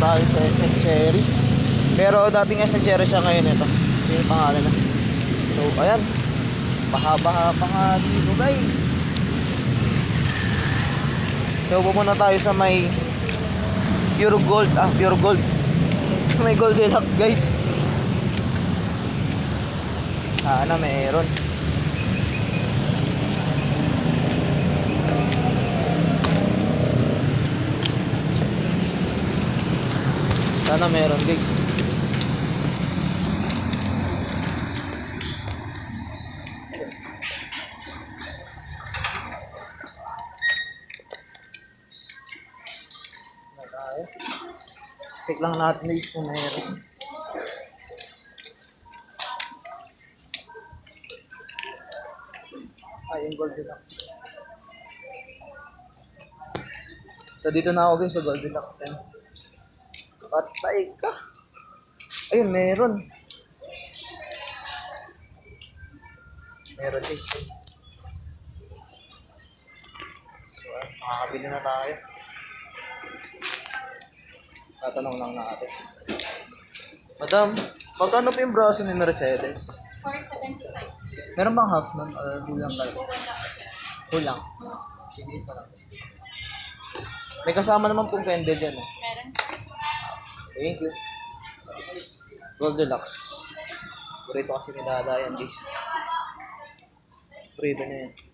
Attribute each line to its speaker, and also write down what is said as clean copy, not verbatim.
Speaker 1: tayo sa SM Cherry. Pero dating SM Cherry siya ngayon ito. Ito yung pangalan na. So, ayan. Baha-baha pa nga dito guys. So, pupunta tayo sa may Pure Gold. Pure Gold. May Gold Deluxe guys. Sana meron. Sana meron guys. Check lang natin guys kung meron. Yung Gold Deluxe. So dito na ako guys sa Gold Deluxe. Patay ka. Ayun, meron. Meron guys. So, makakabili na tayo. Tatanong lang natin. Madam, magkano pa yung braso ni Mercedes?
Speaker 2: 475.
Speaker 1: Meron bang half nun? Or kulang ka? Kulang. Sige, isa lang. May kasama naman pong candle yan.
Speaker 2: Meron siya.
Speaker 1: Thank you. Gold Deluxe. Burrito kasi ni Dada yan, guys. Burrito niya yan.